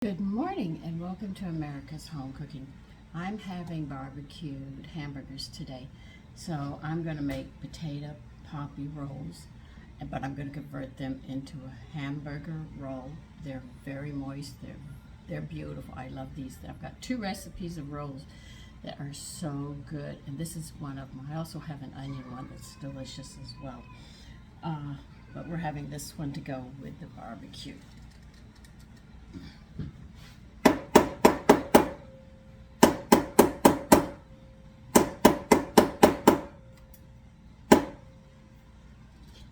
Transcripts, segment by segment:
Good morning and welcome to America's Home Cooking. I'm having barbecued hamburgers today. So I'm going to make potato poppy rolls, but I'm going to convert them into a hamburger roll. They're very moist. They're beautiful. I love these. I've got 2 recipes of rolls that are so good, and this is one of them. I also have an onion one that's delicious as well. But we're having this one to go with the barbecue.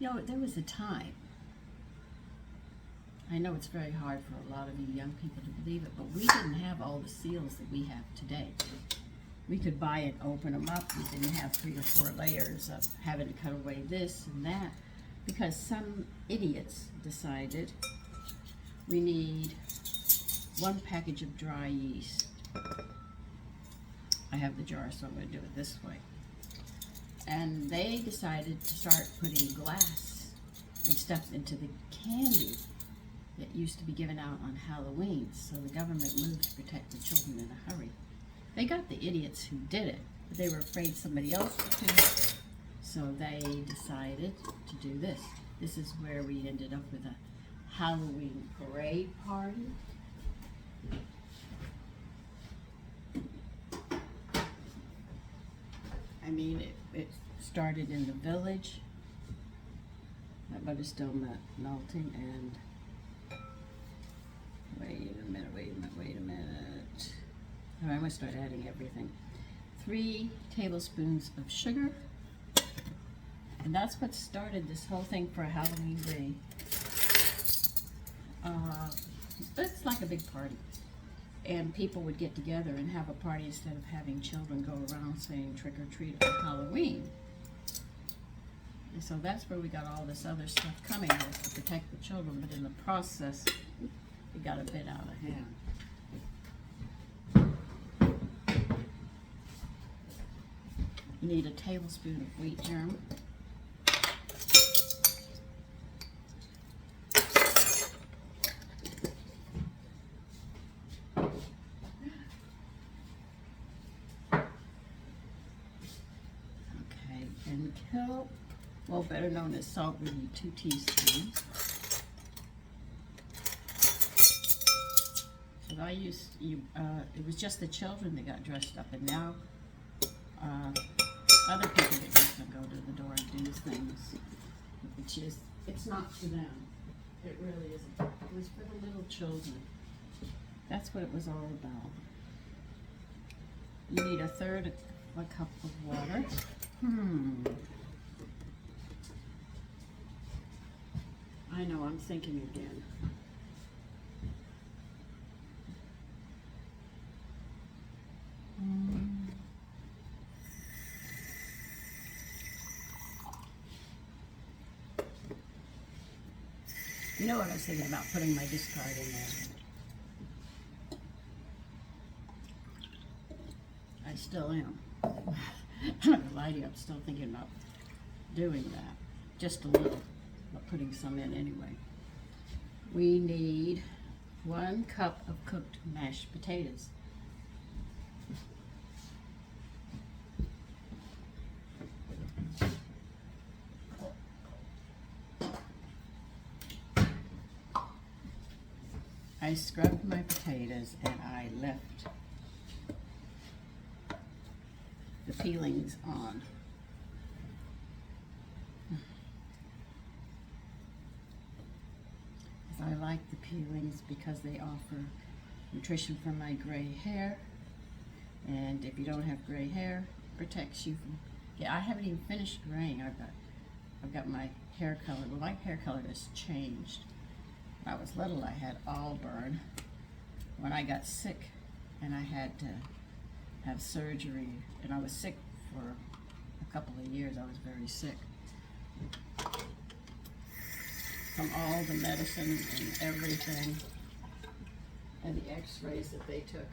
You know, there was a time, I know it's very hard for a lot of you young people to believe it, but we didn't have all the seals that we have today. We could buy and open them up. We didn't have 3 or 4 layers of having to cut away this and that, because some idiots decided we need 1 package of dry yeast. I have the jar, so I'm going to do it this way. And they decided to start putting glass and stuff into the candy that used to be given out on Halloween. So the government moved to protect the children in a hurry. They got the idiots who did it, but they were afraid somebody else would do it. So they decided to do this. This is where we ended up with a Halloween parade party. I mean, it started in the village. That butter's still melting, and wait a minute. All right, I'm gonna start adding everything. 3 tablespoons of sugar, and that's what started this whole thing for a Halloween day. It's like a big party. And people would get together and have a party instead of having children go around saying trick or treat on Halloween. And so that's where we got all this other stuff coming with to protect the children, but in the process, it got a bit out of hand. You need a tablespoon of wheat germ. And kelp, well, better known as salt, we need 2 teaspoons. So I used, it was just the children that got dressed up, and now other people get dressed and go to the door and do things. It's not for them. It really isn't. It was for the little children. That's what it was all about. You need 1/3 of a cup of water. I know, I'm thinking again. You know what I was thinking about? Putting my discard in there. I still am. I'm not gonna lie to you, I'm still thinking about doing that. Just a little, but putting some in anyway. We need 1 cup of cooked mashed potatoes. I scrubbed my potatoes and I left the peelings on. I like the peelings because they offer nutrition for my gray hair, and if you don't have gray hair, it protects you from, yeah, I haven't even finished graying. I've got my hair color. Well, my hair color has changed. When I was little, I had auburn. When I got sick and I had to have surgery, and I was sick for a couple of years. I was very sick from all the medicine and everything, and the x-rays that they took.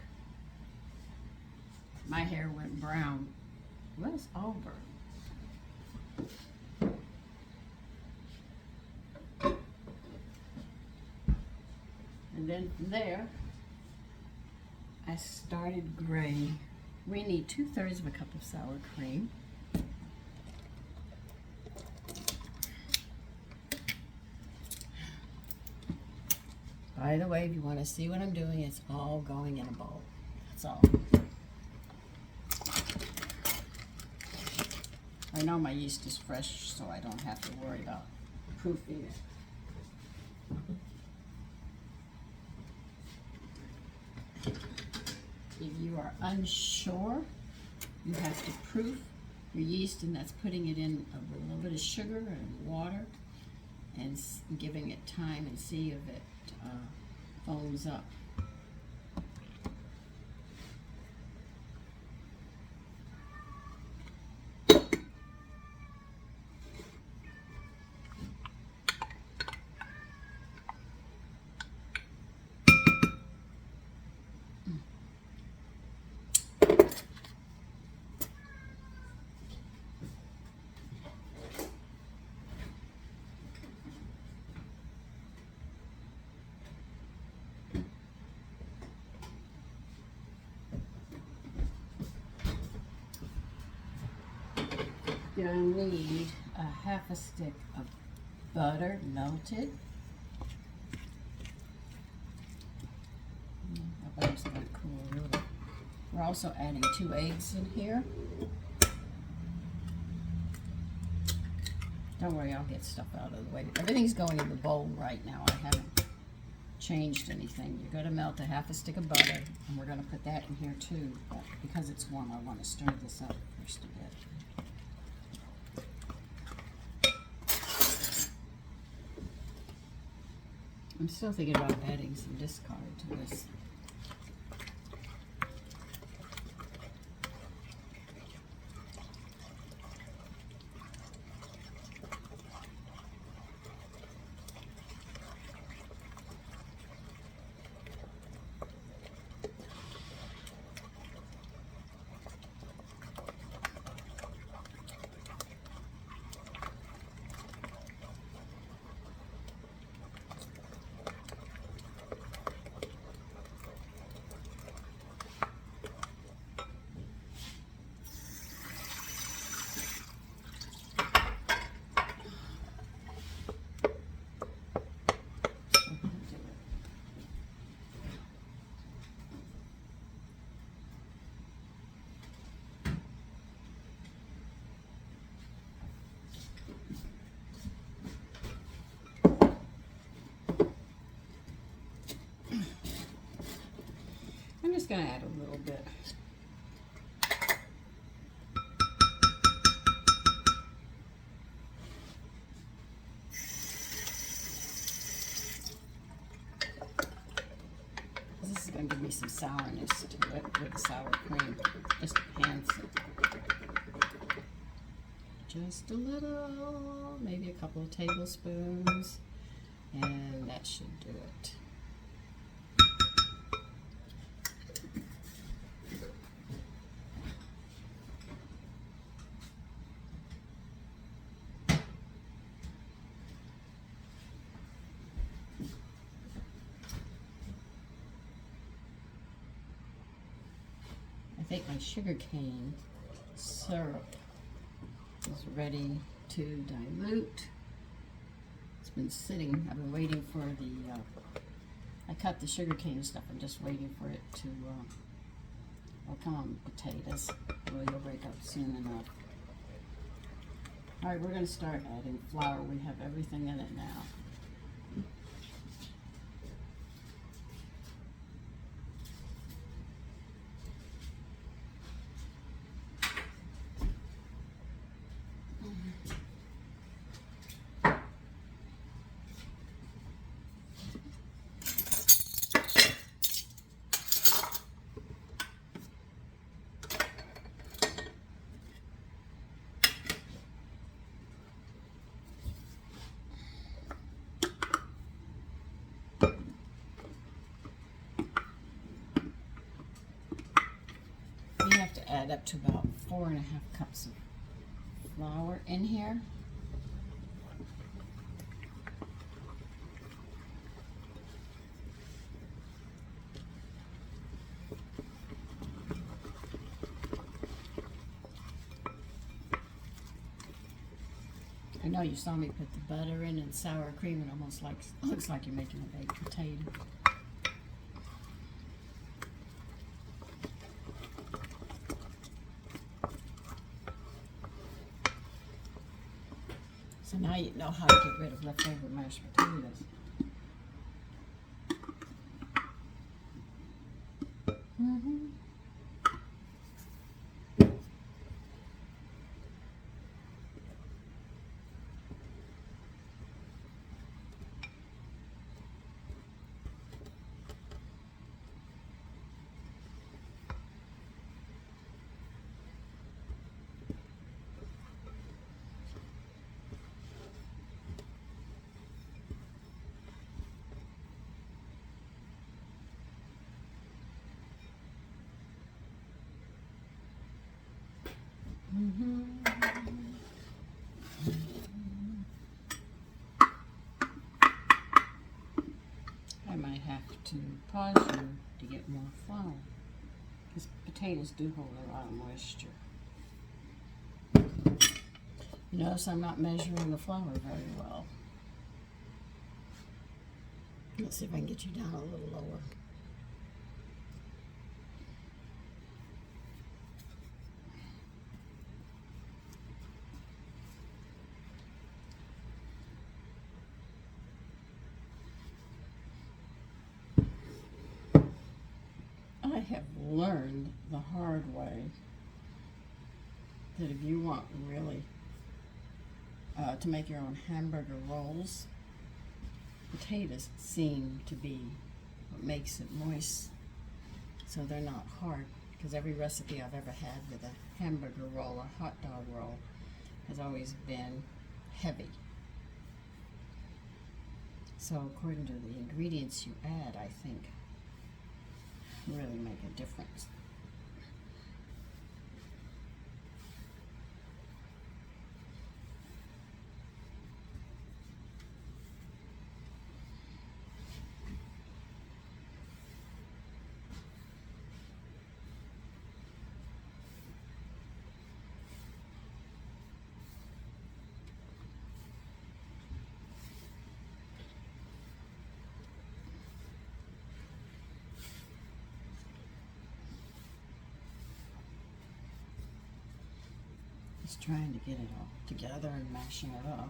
My hair went brown. What is auburn? And then from there, I started gray. We need 2/3 of a cup of sour cream. By the way, if you want to see what I'm doing, it's all going in a bowl. That's all. I know my yeast is fresh, so I don't have to worry about proofing it. If you are unsure, you have to proof your yeast, and that's putting it in a little bit of sugar and water and giving it time and see if it foams up. You'll need a half a stick of butter melted. That butter's gonna cool a little. We're also adding 2 eggs in here. Don't worry, I'll get stuff out of the way. Everything's going in the bowl right now. I haven't changed anything. You're gonna melt a half a stick of butter, and we're gonna put that in here too. But because it's warm, I want to stir this up first a bit. I'm still thinking about adding some discard to this. I'm just going to add a little bit. This is going to give me some sourness to it with the sour cream. Just enhance it. Just a little, maybe a couple of tablespoons, and that should do it. I think my sugar cane syrup is ready to dilute. It's been sitting. I've been waiting for the, I cut the sugar cane stuff. I'm just waiting for it to, oh, come on, potatoes. Well, you'll break up soon enough. All right, we're going to start adding flour. We have everything in it now. You have to add up to about 4.5 cups of flour in here. know you saw me put the butter in and sour cream. It almost looks like you're making a baked potato. So now you know how to get rid of leftover mashed potatoes. I might have to pause you to get more flour, because potatoes do hold a lot of moisture. You notice I'm not measuring the flour very well. Let's see if I can get you down a little lower. I have learned the hard way that if you want really to make your own hamburger rolls, potatoes seem to be what makes it moist, so they're not hard, because every recipe I've ever had with a hamburger roll or hot dog roll has always been heavy. So according to the ingredients you add, I think really make a difference. Just trying to get it all together and mashing it up.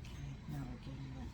Okay, now we're getting it.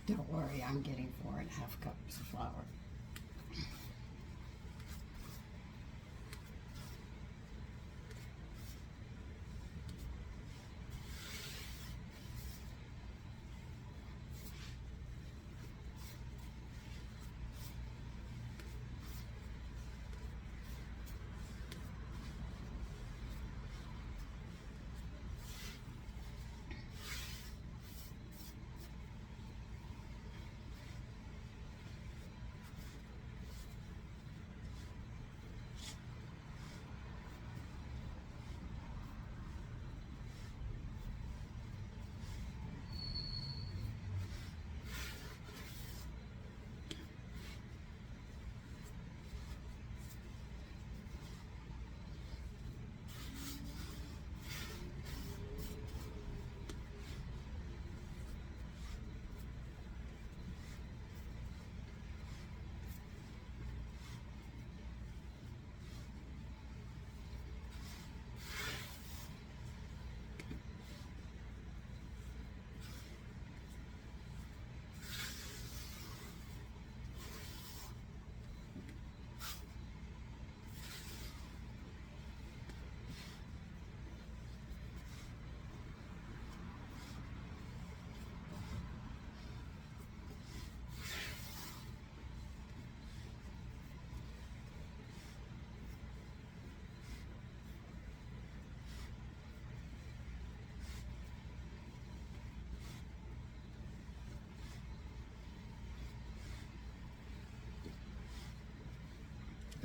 Don't worry, I'm getting 4½ cups of flour.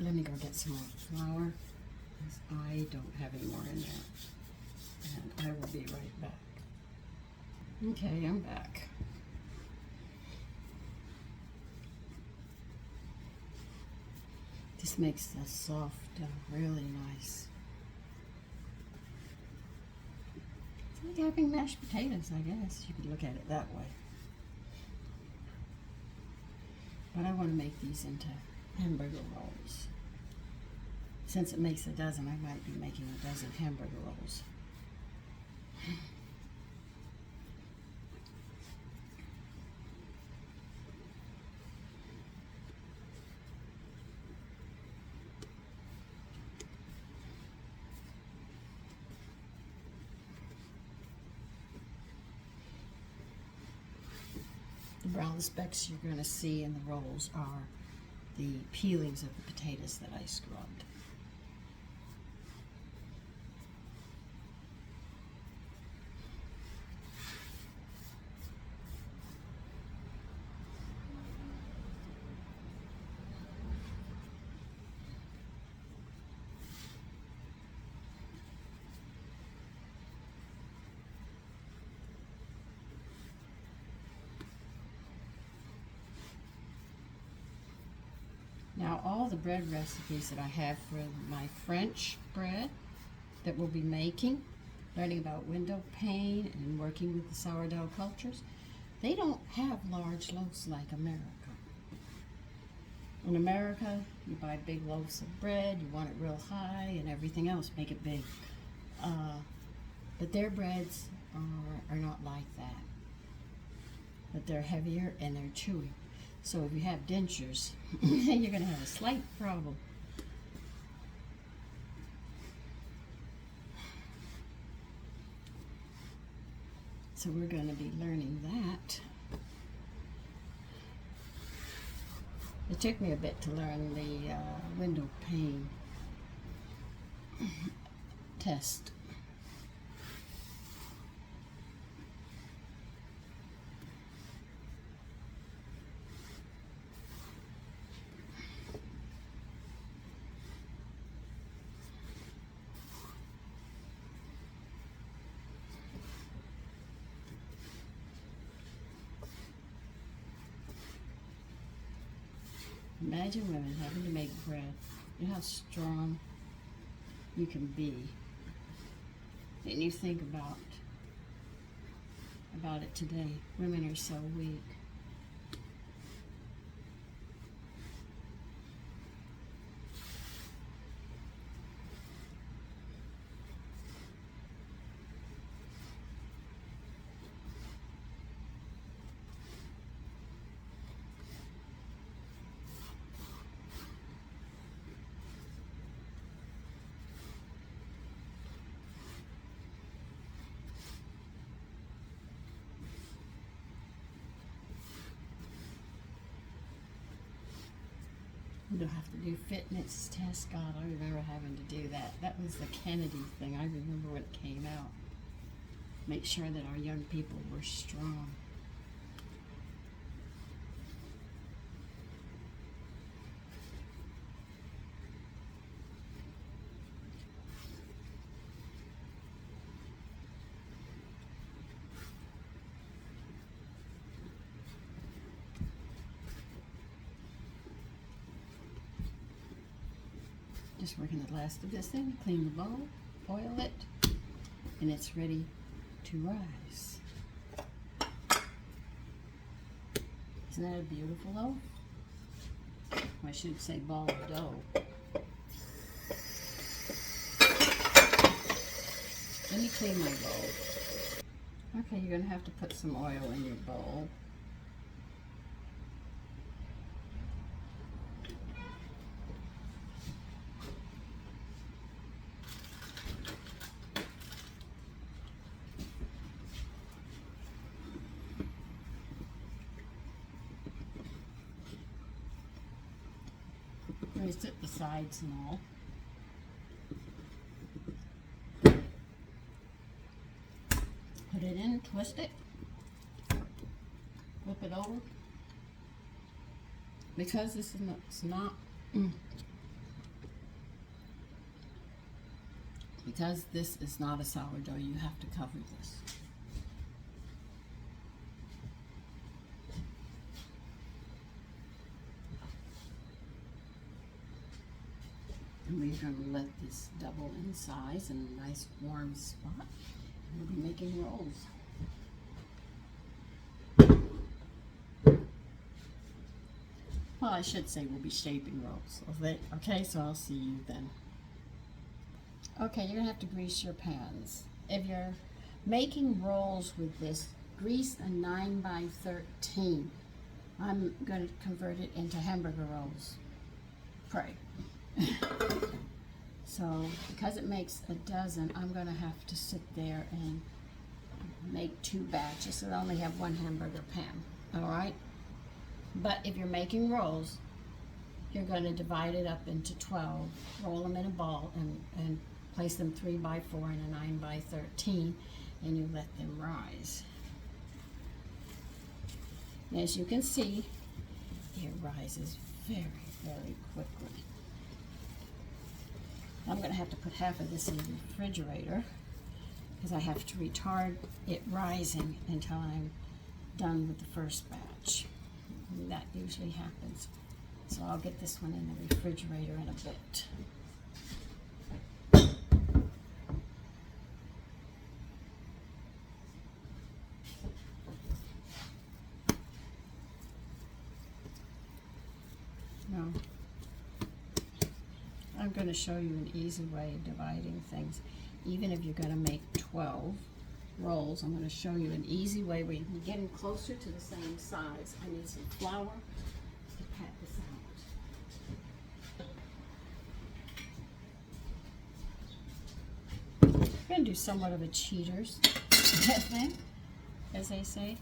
Let me go get some more flour, because I don't have any more in there. And I will be right back. Okay, I'm back. This makes the soft dough really nice. It's like having mashed potatoes, I guess. You could look at it that way. But I want to make these into hamburger rolls. Since it makes a dozen, I might be making a dozen hamburger rolls. The brown specks you're going to see in the rolls are the peelings of the potatoes that I scrubbed. Now all the bread recipes that I have for my French bread that we'll be making, learning about window pane and working with the sourdough cultures, they don't have large loaves like America. In America, you buy big loaves of bread, you want it real high and everything else, make it big. But their breads are not like that. But they're heavier and they're chewy. So if you have dentures, you're going to have a slight problem. So we're going to be learning that. It took me a bit to learn the window pane test. Imagine women having to make bread. You know how strong you can be. And you think about it today. Women are so weak. You don't have to do fitness tests. God, I remember having to do that. That was the Kennedy thing. I remember when it came out. Make sure that our young people were strong. Just working the last of this thing, clean the bowl, oil it, and it's ready to rise. Isn't that a beautiful loaf? I should say ball of dough. Let me clean my bowl. Okay, you're going to have to put some oil in your bowl. Raise it the sides and all. Put it in, twist it, flip it over. Because this is not Because this is not a sourdough, you have to cover this. And we're going to let this double in size in a nice warm spot. We'll be making rolls. Well, I should say we'll be shaping rolls. Okay, so I'll see you then. Okay, you're going to have to grease your pans. If you're making rolls with this, grease a 9x13. I'm going to convert it into hamburger rolls. Pray. So, because it makes a dozen, I'm going to have to sit there and make 2 batches, so I only have 1 hamburger pan. Alright? But if you're making rolls, you're going to divide it up into 12, roll them in a ball, and place them 3x4 in a 9x13, and you let them rise. As you can see, it rises very, very quickly. I'm going to have to put half of this in the refrigerator because I have to retard it rising until I'm done with the first batch. And that usually happens. So I'll get this one in the refrigerator in a bit. Now, I'm going to show you an easy way of dividing things. Even if you're going to make 12 rolls, I'm going to show you an easy way where you can get them closer to the same size. I need some flour to pat this out. I'm going to do somewhat of a cheater's thing, as they say,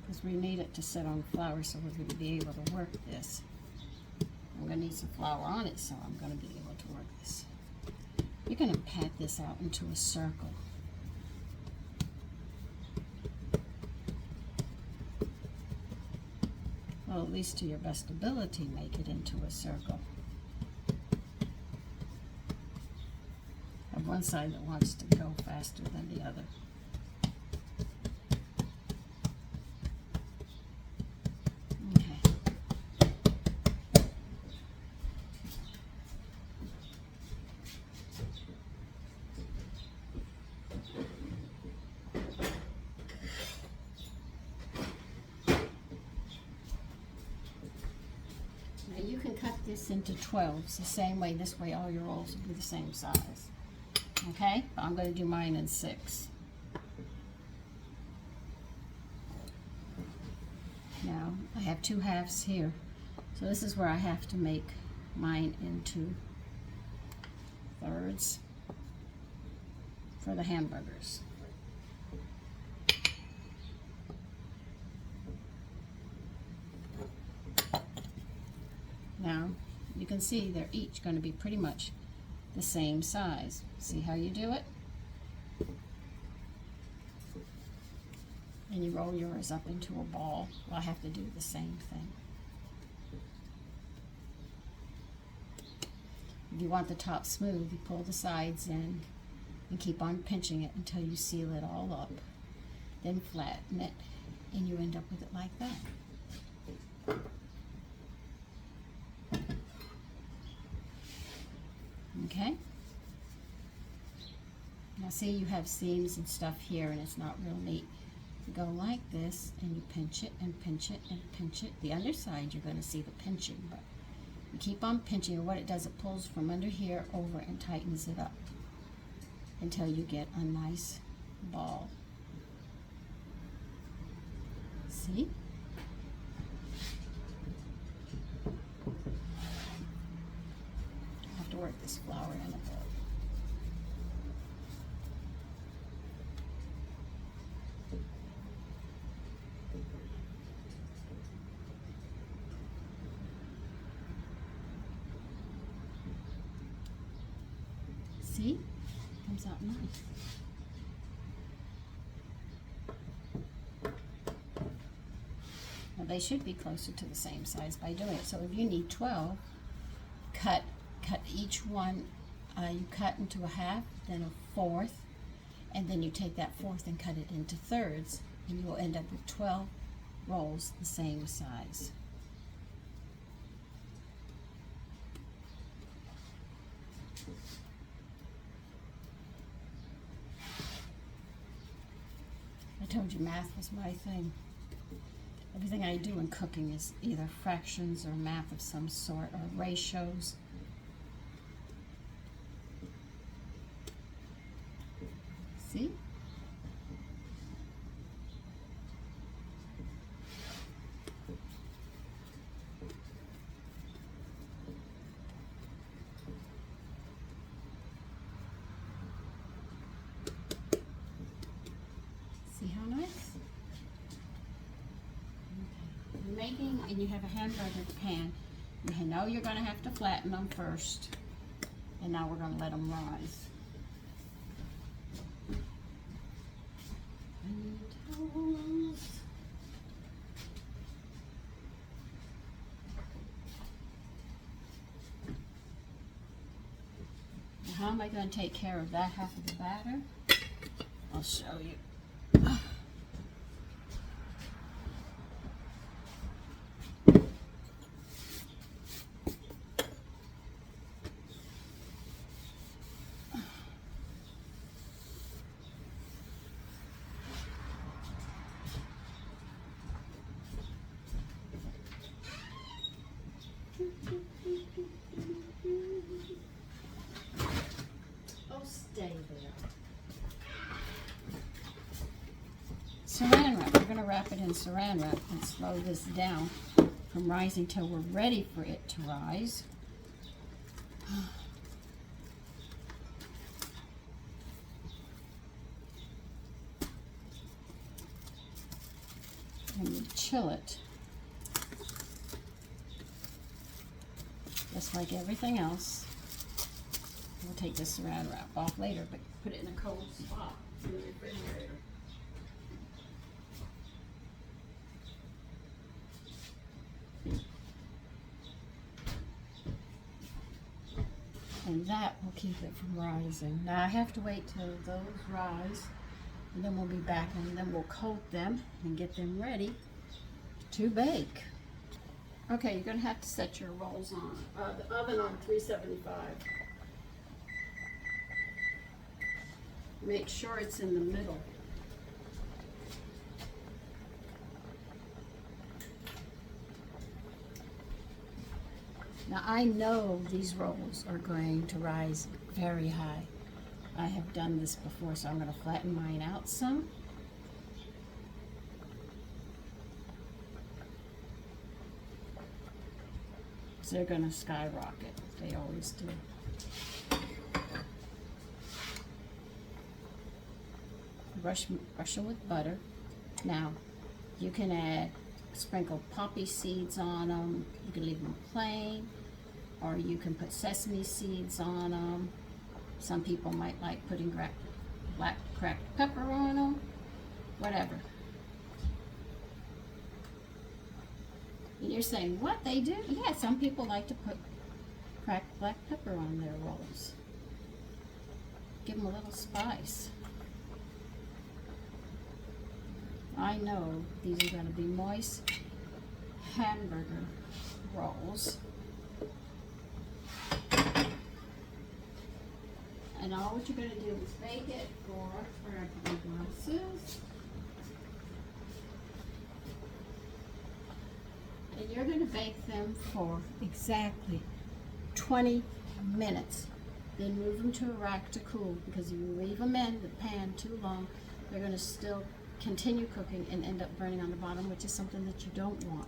because we need it to sit on flour, so we're going to be able to work this. I'm going to need some flour on it, so I'm going to be able to work this. You're going to pat this out into a circle. Well, at least to your best ability, make it into a circle. I have one side that wants to go faster than the other. You can cut this into 12s the same way. This way all your rolls will be the same size. Okay? I'm going to do mine in 6. Now, I have 2 halves here. So this is where I have to make mine into thirds for the hamburgers. Now, you can see they're each going to be pretty much the same size. See how you do it? And you roll yours up into a ball. Well, I have to do the same thing. If you want the top smooth, you pull the sides in and keep on pinching it until you seal it all up. Then flatten it, and you end up with it like that. Okay? Now see, you have seams and stuff here and it's not real neat. You go like this and you pinch it and pinch it and pinch it. The underside you're going to see the pinching, but you keep on pinching, and what it does, it pulls from under here over and tightens it up until you get a nice ball. See? I have to work this flour in a bit. See? Comes out nice. Now they should be closer to the same size by doing it. So if you need 12, cut each one You cut into a half, then a fourth, and then you take that fourth and cut it into thirds, and you'll end up with 12 rolls the same size. I told you math was my thing. Everything I do in cooking is either fractions or math of some sort, or ratios. See? See how nice? Okay. You're making, and you have a hamburger pan. You know you're going to have to flatten them first. And now we're going to let them rise. How am I going to take care of that half of the batter? I'll show you. Stay there. Saran wrap. We're going to wrap it in saran wrap and slow this down from rising till we're ready for it to rise. And we chill it. Just like everything else. We'll take this saran wrap off later, but put it in a cold spot in the refrigerator. And that will keep it from rising. Now I have to wait till those rise, and then we'll be back, and then we'll coat them and get them ready to bake. Okay, you're going to have to set your rolls on the oven on 375. Make sure it's in the middle. Now I know these rolls are going to rise very high. I have done this before, so I'm going to flatten mine out some. So they're going to skyrocket. They always do. Brush them with butter. Now, you can sprinkle poppy seeds on them. You can leave them plain, or you can put sesame seeds on them. Some people might like putting black cracked pepper on them. Whatever. And you're saying, what, they do? Yeah, some people like to put cracked black pepper on their rolls. Give them a little spice. I know these are going to be moist hamburger rolls. And all what you're going to do is bake it for a couple of glasses. And you're going to bake them for exactly 20 minutes. Then move them to a rack to cool, because if you leave them in the pan too long, they're going to still continue cooking and end up burning on the bottom, which is something that you don't want.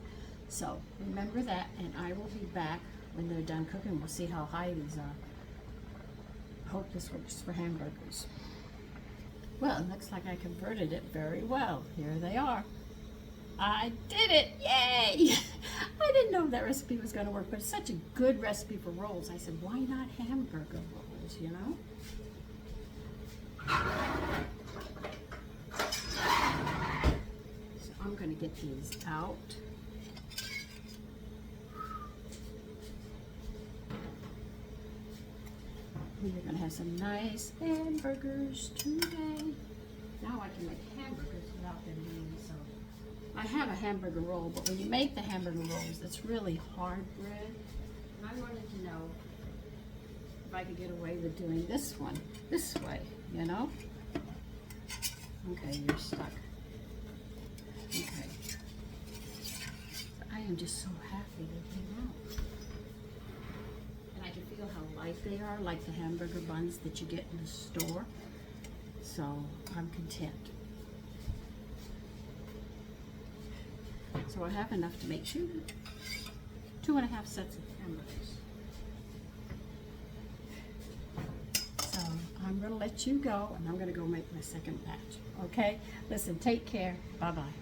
So remember that, and I will be back when they're done cooking. We'll see how high these are. Hope this works for hamburgers. Well, it looks like I converted it very well. Here they are. I did it! Yay! I didn't know that recipe was going to work, but it's such a good recipe for rolls. I said, why not hamburger rolls, you know? So I'm going to get these out. We are gonna have some nice hamburgers today. Now I can make hamburgers without them being so. I have a hamburger roll, but when you make the hamburger rolls, it's really hard bread. And I wanted to know if I could get away with doing this one this way, you know? Okay, you're stuck. Okay. I am just so happy they came out. And I can feel how light they are, like the hamburger buns that you get in the store. So I'm content. So I have enough to make two and a half sets of hamburgers. So I'm gonna let you go, and I'm gonna go make my second batch. Okay? Listen, take care. Bye-bye.